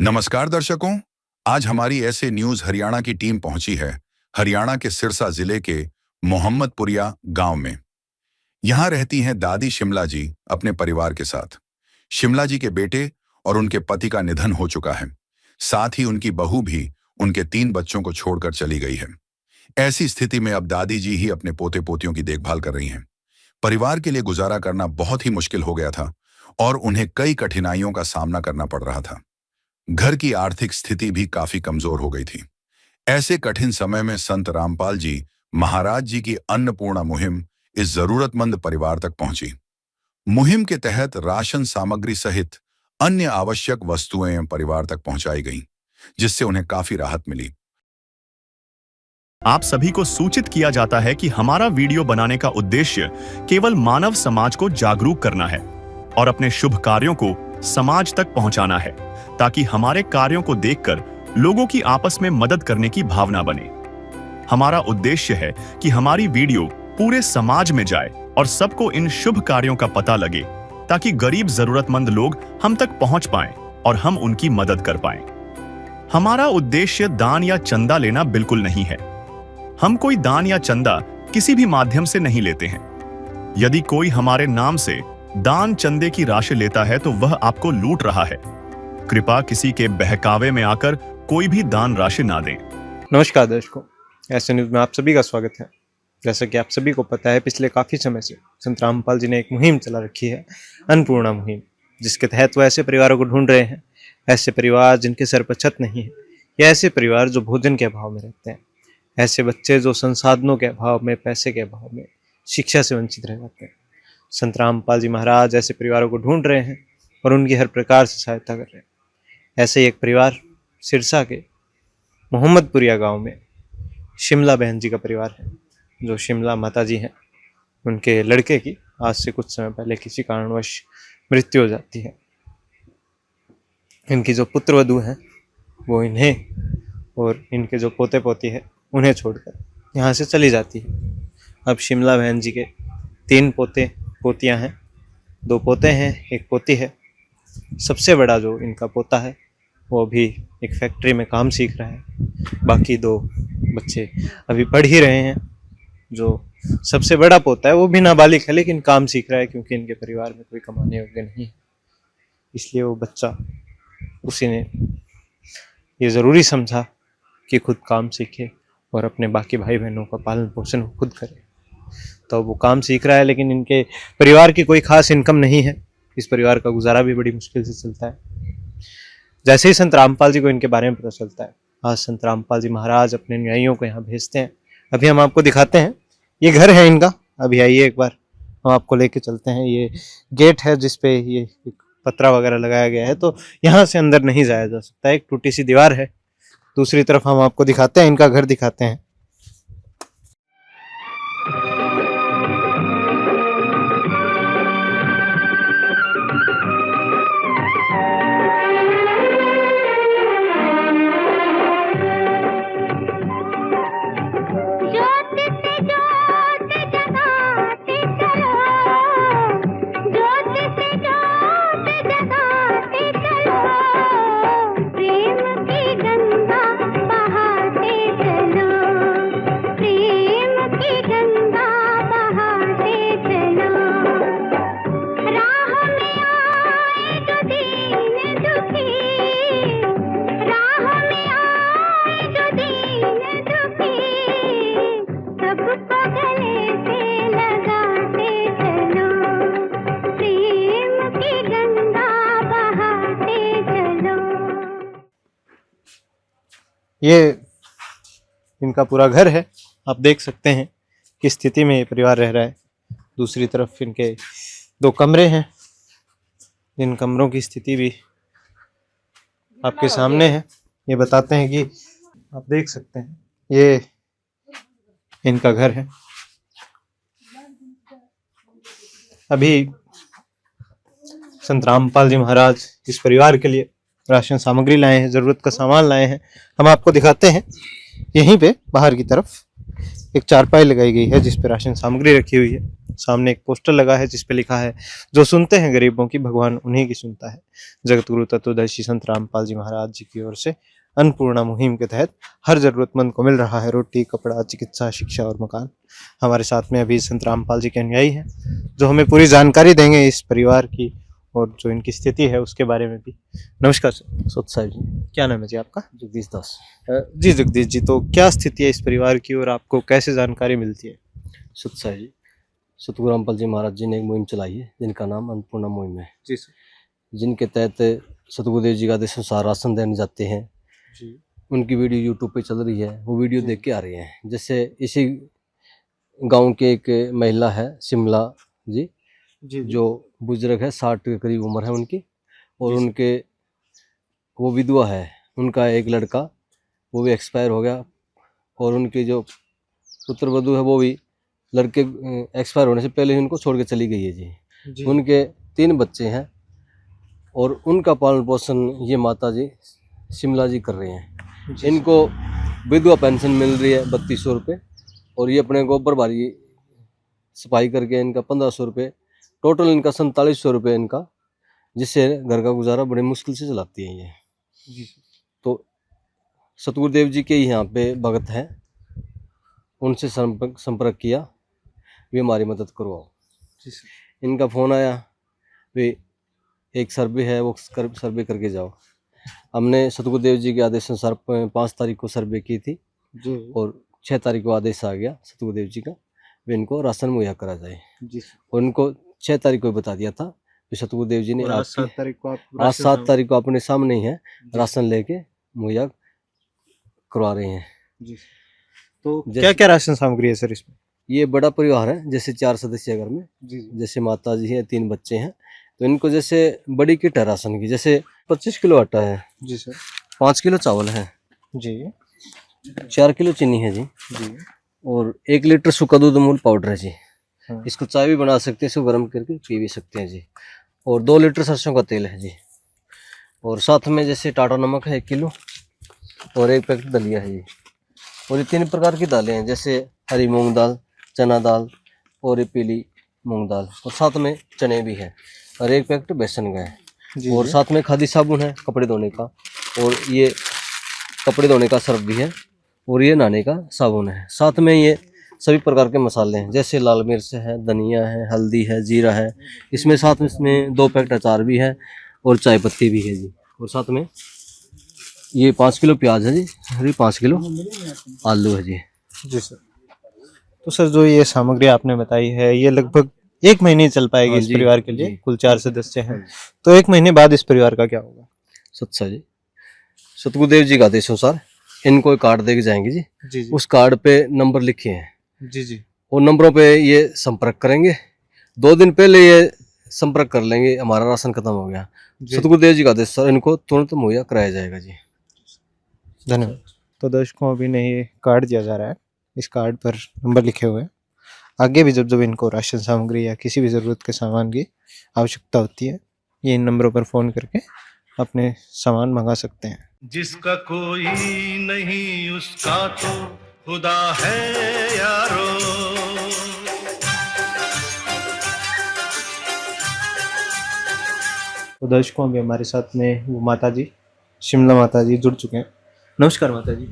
नमस्कार दर्शकों, आज हमारी ऐसे न्यूज हरियाणा की टीम पहुंची है हरियाणा के सिरसा जिले के मोहम्मदपुरिया गांव में। यहां रहती हैं दादी शिमला जी अपने परिवार के साथ। शिमला जी के बेटे और उनके पति का निधन हो चुका है। साथ ही उनकी बहू भी उनके 3 बच्चों को छोड़कर चली गई है। ऐसी स्थिति में अब दादी जी ही अपने पोते पोतियों की देखभाल कर रही हैं। परिवार के लिए गुजारा करना बहुत ही मुश्किल हो गया था और उन्हें कई कठिनाइयों का सामना करना पड़ रहा था। घर की आर्थिक स्थिति भी काफी कमजोर हो गई थी। ऐसे कठिन समय में संत रामपाल जी महाराज जी की अन्नपूर्णा मुहिम इस जरूरतमंद परिवार तक पहुंची। मुहिम के तहत राशन सामग्री सहित अन्य आवश्यक वस्तुएं परिवार तक पहुंचाई गईं, जिससे उन्हें काफी राहत मिली। आप सभी को सूचित किया जाता है कि हमारा वीडियो बनाने का उद्देश्य केवल मानव समाज को जागरूक करना है और अपने शुभ कार्यों को समाज तक पहुंचाना है, ताकि हमारे कार्यों को देखकर लोगों की आपस में मदद करने की भावना बने। हमारा उद्देश्य है कि हमारी वीडियो पूरे समाज में जाए और सबको इन शुभ कार्यों का पता लगे, ताकि गरीब जरूरतमंद लोग हम तक पहुंच पाएं और हम उनकी मदद कर पाएं। हमारा उद्देश्य दान या चंदा लेना बिल्कुल नहीं है। हम कोई दान या चंदा किसी भी माध्यम से नहीं लेते हैं। यदि कोई हमारे नाम से दान चंदे की राशि लेता है तो वह आपको लूट रहा है। कृपया किसी के बहकावे में आकर कोई भी दान राशि ना दें। नमस्कार दर्शकों, ऐसे न्यूज में आप सभी का स्वागत है। जैसा कि आप सभी को पता है, पिछले काफ़ी समय से संत रामपाल जी ने एक मुहिम चला रखी है, अन्नपूर्णा मुहिम, जिसके तहत वो ऐसे परिवारों को ढूंढ रहे हैं, ऐसे परिवार जिनके सर पर छत नहीं है, या ऐसे परिवार जो भोजन के अभाव में रहते हैं, ऐसे बच्चे जो संसाधनों के अभाव में, पैसे के अभाव में, शिक्षा से वंचित रह जाते हैं। संत रामपाल जी महाराज ऐसे परिवारों को ढूंढ रहे हैं और उनकी हर प्रकार से सहायता कर रहे हैं। ऐसे ही एक परिवार सिरसा के मोहम्मदपुरिया गांव में शिमला बहन जी का परिवार है। जो शिमला माता जी हैं, उनके लड़के की आज से कुछ समय पहले किसी कारणवश मृत्यु हो जाती है। इनकी जो पुत्र वधू हैं वो इन्हें और इनके जो पोते पोती है उन्हें छोड़कर यहाँ से चली जाती है। अब शिमला बहन जी के 3 पोते पोतियाँ हैं, 2 पोते हैं, 1 पोती है। सबसे बड़ा जो इनका पोता है वो अभी एक फैक्ट्री में काम सीख रहा है। बाकी 2 बच्चे अभी पढ़ ही रहे हैं। जो सबसे बड़ा पोता है वो भी नाबालिग है, लेकिन काम सीख रहा है, क्योंकि इनके परिवार में कोई कमाने योग्य नहीं है। इसलिए वो बच्चा, उसी ने ये ज़रूरी समझा कि खुद काम सीखे और अपने बाकी भाई बहनों का पालन पोषण खुद करे। तो वो काम सीख रहा है, लेकिन इनके परिवार की कोई खास इनकम नहीं है। इस परिवार का गुजारा भी बड़ी मुश्किल से चलता है। जैसे ही संत रामपाल जी को इनके बारे में पता चलता है, आज संत रामपाल जी महाराज अपने न्यायियों को यहाँ भेजते हैं। अभी हम आपको दिखाते हैं, ये घर है इनका। अभी आइए एक बार हम आपको लेके चलते हैं। ये गेट है जिसपे ये पत्रा वगैरह लगाया गया है, तो यहाँ से अंदर नहीं जाया जा सकता। एक टूटी सी दीवार है। दूसरी तरफ हम आपको दिखाते हैं, इनका घर दिखाते हैं। ये इनका पूरा घर है। आप देख सकते हैं किस स्थिति में ये परिवार रह रहा है। दूसरी तरफ इनके 2 कमरे हैं। इन कमरों की स्थिति भी आपके सामने है। ये बताते हैं कि आप देख सकते हैं, ये इनका घर है। अभी संत रामपाल जी महाराज इस परिवार के लिए राशन सामग्री लाए हैं, ज़रूरत का सामान लाए हैं। हम आपको दिखाते हैं यहीं पे बाहर की तरफ। एक चारपाई लगाई गई है जिस पर राशन सामग्री रखी हुई है। सामने एक पोस्टर लगा है जिस पे लिखा है, जो सुनते हैं गरीबों की भगवान उन्हीं की सुनता है। जगत गुरु तत्वदर्शी संत रामपाल जी महाराज जी की ओर से अन्नपूर्णा मुहिम के तहत हर जरूरतमंद को मिल रहा है रोटी, कपड़ा, चिकित्सा, शिक्षा और मकान। हमारे साथ में अभी संत रामपाल जी के अनुयायी हैं जो हमें पूरी जानकारी देंगे इस परिवार की और जो इनकी स्थिति है उसके बारे में भी। नमस्कार सर। सत साहिब जी, क्या नाम है जी आपका? जगदीश दास। जी जगदीश जी, तो क्या स्थिति है इस परिवार की और आपको कैसे जानकारी मिलती है? सत साहिब जी, सतगुरु रामपाल जी महाराज जी ने एक मुहिम चलाई है जिनका नाम अन्नपूर्णा मुहिम है, जी सर। जिनके तहत सतगुरुदेव जी का आदेश अनुसार राशन देने जाते हैं। जी उनकी वीडियो यूट्यूब पे चल रही है, वो वीडियो देख के आ रहे हैं। जैसे इसी गांव के एक महिला है शिमला जी, जी जो बुजुर्ग है, 60 के करीब उम्र है उनकी, और जी सर। उनके वो विधवा है। उनका एक लड़का वो भी एक्सपायर हो गया, और उनके जो पुत्र वधू है वो भी लड़के एक्सपायर होने से पहले ही उनको छोड़ के चली गई है जी। जी उनके 3 बच्चे हैं और उनका पालन पोषण ये माता जी शिमला जी कर रहे हैं। जी इनको विधवा पेंशन मिल रही है 3200 रुपये, और ये अपने गोबर बारी सफाई करके इनका 1500 रुपये, टोटल इनका 4700 रुपये इनका, जिससे घर का गुजारा बड़ी मुश्किल से चलाती है ये। जी सर। तो सतगुरुदेव जी के यहाँ पे भगत हैं, उनसे संपर्क किया, वे हमारी मदद करवाओ। जी सर। इनका फ़ोन आया, वे एक सर्वे है वो सर्वे करके जाओ। हमने सतगुरुदेव जी के आदेश अनुसार 5 तारीख को सर्वे की थी, जी और 6 तारीख को आदेश आ गया सतगुरुदेव जी का, वे इनको राशन मुहैया करा जाए। जी सर। और उनको 6 तारीख को बता दिया था कि सतगुरुदेव जी ने और आज आपकी 7 तारीख को आप आज 7 तारीख को अपने सामने ही है जी। राशन लेके मुहैया करवा रहे हैं। जी सर। तो जैसे- क्या क्या राशन सामग्री है सर इसमें? ये बड़ा परिवार है, जैसे 4 सदस्य घर में, जी जी जैसे माता जी है, 3 बच्चे हैं, तो इनको जैसे बड़ी किट है राशन की, जैसे 25 किलो आटा है, जी सर। 5 किलो चावल है, जी 4 किलो चीनी है जी, जी और 1 लीटर सूखा दूध अमूल पाउडर है जी। हाँ। इसको चाय भी बना सकते हैं, इसको गर्म करके पी भी सकते हैं जी। और 2 लीटर सरसों का तेल है जी, और साथ में जैसे टाटा नमक है 1 किलो, और 1 पैकेट दलिया है जी। और ये 3 प्रकार की दालें हैं, जैसे हरी मूंग दाल, चना दाल और ये पीली मूंग दाल, और साथ में चने भी है, और 1 पैकेट बेसन का है। जी और जी। साथ में खादी साबुन है कपड़े धोने का, और ये कपड़े धोने का सर्फ भी है, और ये नहाने का साबुन है। साथ में ये सभी प्रकार के मसाले हैं, जैसे लाल मिर्च है, धनिया है, हल्दी है, जीरा है। इसमें साथ में इसमें 2 पैकेट अचार भी है, और चाय पत्ती भी है जी। और साथ में ये 5 किलो प्याज है जी, और ये 5 किलो आलू है जी। जी सर। तो सर जो ये सामग्री आपने बताई है ये लगभग 1 महीने चल पाएगी हाँ इस जी, परिवार के लिए। जी। कुल 4 सदस्य हैं, तो 1 महीने बाद इस परिवार का क्या होगा? सत्सा जी, सतगुरुदेव जी का आदेश अनुसार इनको एक कार्ड दे के जाएंगे जी। जी जी उस कार्ड पे नंबर लिखे हैं, जी जी उन नंबरों पे ये संपर्क करेंगे। 2 दिन पहले ये संपर्क कर लेंगे, हमारा राशन खत्म हो गया। जी। सतगुरुदेव जी का आदेश सर, इनको तुरंत मुहैया कराया जाएगा जी। धन्यवाद। तो दर्शकों अभी ने ये कार्ड दिया जा रहा है, इस कार्ड पर नंबर लिखे हुए हैं। आगे भी जब जब इनको राशन सामग्री या किसी भी ज़रूरत के सामान की आवश्यकता होती है, ये इन नंबरों पर फ़ोन करके अपने सामान मंगा सकते हैं। जिसका कोई नहीं उसका तो खुदा है यारो। तो दर्शकों अभी हमारे साथ में वो माता जी, शिमला माता जी जुड़ चुके हैं। नमस्कार माता जी।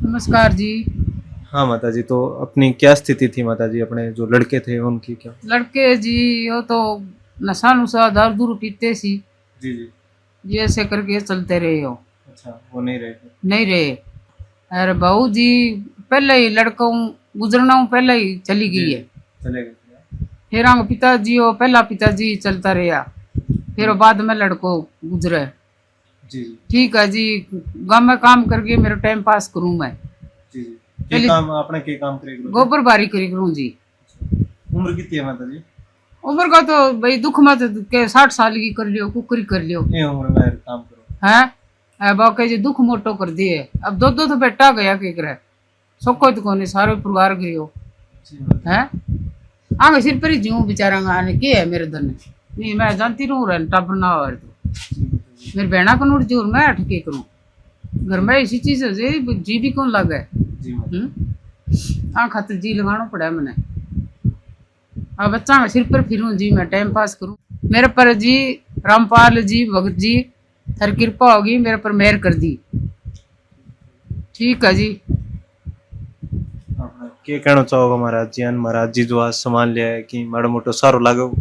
नमस्कार जी। हाँ माता जी, तो अपनी क्या स्थिति थी माता जी? अपने जो लड़के थे उनकी क्या? लड़के जी वो तो नशा नुशा दारू दूर पीते सी, जी जी। ये ऐसे करके चलते रहे हो, अच्छा, वो नहीं रहे थे। नहीं रहे। अरे बहू जी पहले ही लड़कों गुजरना पहले ही चली गई है। चले गए थे। फिर आगे पिताजी हो, पहला पिताजी चलता रहा, फिर बाद में लड़को गुजरे। जी जी ठीक है जी, गाँव में काम करके मेरा टाइम पास करूँ मैं। जी जी। पहले- काम आपने के काम करे? गोबर बारी करी करूँ जी। उम्र कितनी है माता जी? उम्र का तो भाई दुख मत के 60 साल की कर लियो, कुकरी कर लियो ये उम्र में काम करो। है। बाकी जी दुख मोटो कर दिए। अब दो तो बेटा गया के करे, सोको तो कोने सारे परिवार गयो है। आगे सिर पर ही जीव बेचारा आने के है मेरे धन नहीं, मैं जानती रहूँ टब ना हो तो मेरे बहना को नोट जोर मैं अटके करूँ घर में ऐसी चीज है जी भी कौन लगे। खातर जी लगाना पड़ा मैंने। अब बच्चा मैं सिर पर फिरूं जी, मैं टाइम पास करूं। मेरे पर जी रामपाल जी भगत जी थारी कृपा होगी, मेरे पर मेहर कर दी। ठीक है जी। के कहना चाहोगे महाराज जी? महाराज जी जो आज संभाल लिया है कि माड़ो मोटो सारो लागो?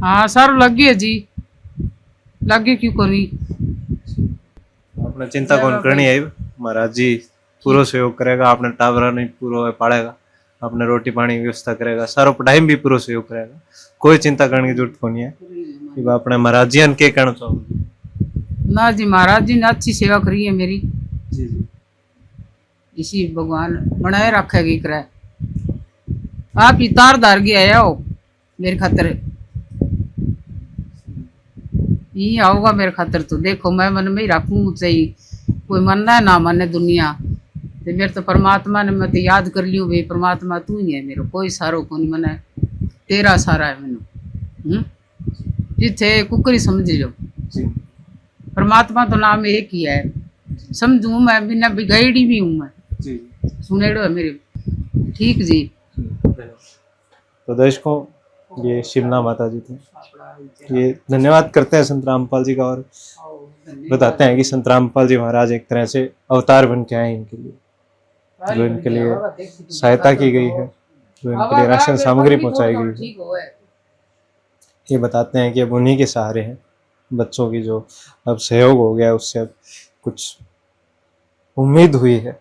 हाँ सारो लग गया जी, लगे क्यों करी। आपने चिंता कौन करनी है? महाराज जी पूरा सहयोग करेगा, आपने टावरा नहीं पूरा पालेगा, आपने रोटी पानी की व्यवस्था करेगा, सारो पढ़ाई भी पूरा सहयोग करेगा, कोई चिंता करने की जरूरत नहीं है। कि अपने महाराज जी के कहना चाहोगे? ना जी महाराज जी ने अच्छी सेवा करी है मेरी, जी जी। इसी भगवान बनाए रखेगी करे। आप ही तार धार के आया हो मेरे खातर, यही आओगा मेरे खातर। तो देखो मैं मन में ही रखूं, चाहिए कोई मानना है ना माने दुनिया, तो मेरे तो परमात्मा ने मैं तो याद कर लियो भाई परमात्मा तू ही है मेरा, कोई सारो को नहीं, मने तेरा सारा है मैनू। जिथे कुकरी समझ लो, परमात्मा तो नाम एक ही है, समझू मैं बिना बिगड़ी भी हूँ मैं, सुनेड़ो है मेरे। ठीक जी। तो दर्शकों ये शिमला माता जी थे, ये धन्यवाद करते हैं संत रामपाल जी का और बताते हैं कि संत रामपाल जी महाराज एक तरह से अवतार बन के आए इनके लिए, जो इनके लिए सहायता की गई है, जो इनके लिए राशन सामग्री पहुंचाई गई है। ये बताते हैं कि अब उन्हीं के सहारे हैं बच्चों की, जो अब सहयोग हो गया उससे अब कुछ उम्मीद हुई है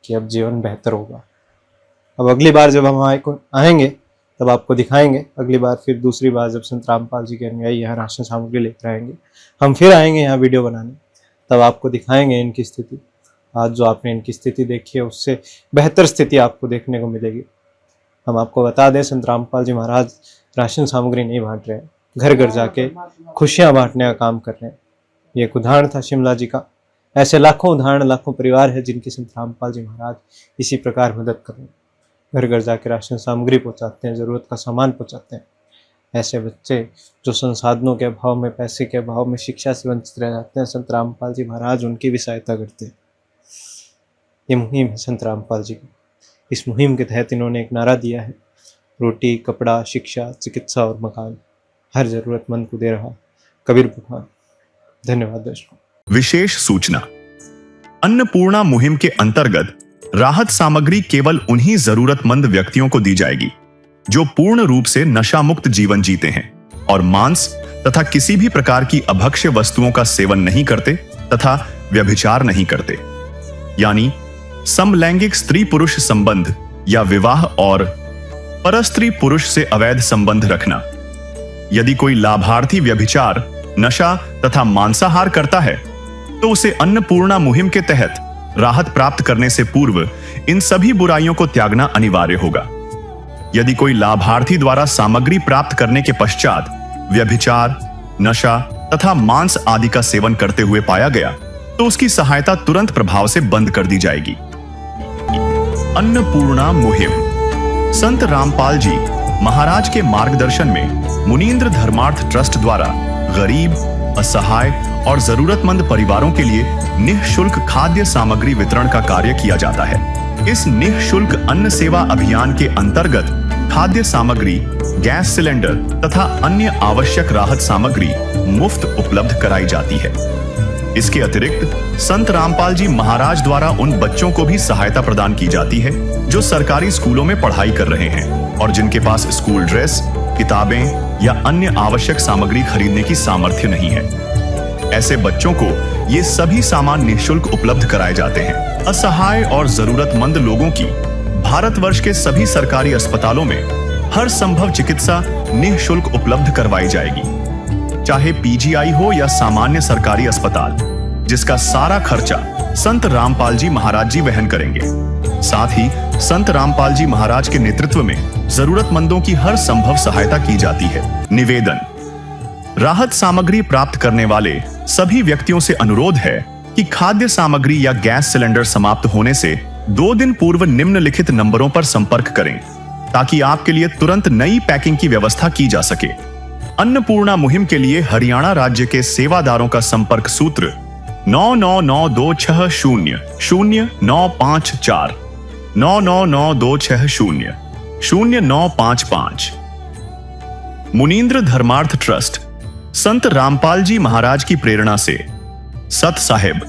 कि अब जीवन बेहतर होगा। अब अगली बार जब हम आएंगे तब आपको दिखाएंगे, अगली बार फिर दूसरी बार जब संत रामपाल जी के अनुयायी यहाँ राशन सामग्री लेकर आएंगे, हम फिर आएंगे यहाँ वीडियो बनाने, तब आपको दिखाएंगे इनकी स्थिति। आज जो आपने इनकी स्थिति देखी है उससे बेहतर स्थिति आपको देखने को मिलेगी। हम आपको बता दें संत रामपाल जी महाराज राशन सामग्री नहीं बांट रहे हैं, घर घर जाके खुशियाँ बांटने का काम कर रहे हैं। ये एक उदाहरण था शिमला जी का। ऐसे लाखों उदाहरण, लाखों परिवार है जिनकी संत रामपाल जी महाराज इसी प्रकार मदद कर रहे हैं, घर घर जाके राशन सामग्री पहुंचाते हैं, ज़रूरत का सामान पहुंचाते हैं। ऐसे बच्चे जो संसाधनों के अभाव में, पैसे के अभाव में शिक्षा से वंचित रह जाते हैं, संत रामपाल जी महाराज उनकी भी सहायता करते हैं। ये मुहिम है संत रामपाल जी की। इस मुहिम के तहत इन्होंने एक नारा दिया है, रोटी, कपड़ा, शिक्षा, चिकित्सा और मकान हर जरूरतमंद को दे रहा कबीर भगवान। धन्यवाद दर्शकों। विशेष सूचना, अन्नपूर्णा मुहिम के अंतर्गत राहत सामग्री केवल उन्हीं जरूरतमंद व्यक्तियों को दी जाएगी जो पूर्ण रूप से नशा मुक्त जीवन जीते हैं और मांस तथा किसी भी प्रकार की अभक्ष्य वस्तुओं का सेवन नहीं करते तथा व्यभिचार नहीं करते, यानी समलैंगिक स्त्री पुरुष संबंध या विवाह और परस्त्री पुरुष से अवैध संबंध रखना। यदि कोई लाभार्थी व्यभिचार, नशा तथा मांसाहार करता है तो उसे अन्नपूर्णा मुहिम के तहत राहत प्राप्त करने से पूर्व इन सभी बुराइयों को त्यागना अनिवार्य होगा। यदि कोई लाभार्थी द्वारा सामग्री प्राप्त करने के पश्चात व्यभिचार, नशा तथा मांस आदि का सेवन करते हुए पाया गया तो उसकी सहायता तुरंत प्रभाव से बंद कर दी जाएगी। अन्नपूर्णा मुहिम संत रामपाल जी महाराज के मार्गदर्शन में मुनीन्द्र धर्मार्थ ट्रस्ट द्वारा गरीब, असहाय और जरूरतमंद परिवारों के लिए निःशुल्क खाद्य सामग्री वितरण का कार्य किया जाता है। इस निःशुल्क अन्न सेवा अभियान के अंतर्गत खाद्य सामग्री, गैस सिलेंडर तथा अन्य आवश्यक राहत सामग्री मुफ्त उपलब्ध कराई जाती है। इसके अतिरिक्त संत रामपाल जी महाराज द्वारा उन बच्चों को भी सहायता प्रदान की जाती है जो सरकारी स्कूलों में पढ़ाई कर रहे हैं और जिनके पास स्कूल ड्रेस, किताबें या अन्य आवश्यक सामग्री खरीदने की सामर्थ्य नहीं है। ऐसे बच्चों को ये सभी सामान निःशुल्क उपलब्ध कराए जाते हैं। असहाय और जरूरतमंद लोगों की भारतवर्ष के सभी सरकारी अस्पतालों में हर संभव चिकित्सा निःशुल्क उपलब्ध करवाई जाएगी, चाहे पीजीआई हो या सामान्य सरकारी अस्पताल, जिसका सारा खर्चा संत रामपाल जी महाराज जी वहन करेंगे। साथ ही संत रामपाल जी महाराज के नेतृत्व में जरूरतमंदों की हर संभव सहायता की जाती है। निवेदन, राहत सामग्री प्राप्त करने वाले सभी व्यक्तियों से अनुरोध है कि खाद्य सामग्री या गैस सिलेंडर समाप्त होने से 2 दिन पूर्व निम्नलिखित नंबरों पर संपर्क करें ताकि आपके लिए तुरंत नई पैकिंग की व्यवस्था की जा सके। अन्नपूर्णा मुहिम के लिए हरियाणा राज्य के सेवादारों का संपर्क सूत्र 9992600954, 999260 0955। मुनींद्र धर्मार्थ ट्रस्ट संत रामपाल जी महाराज की प्रेरणा से सत साहिब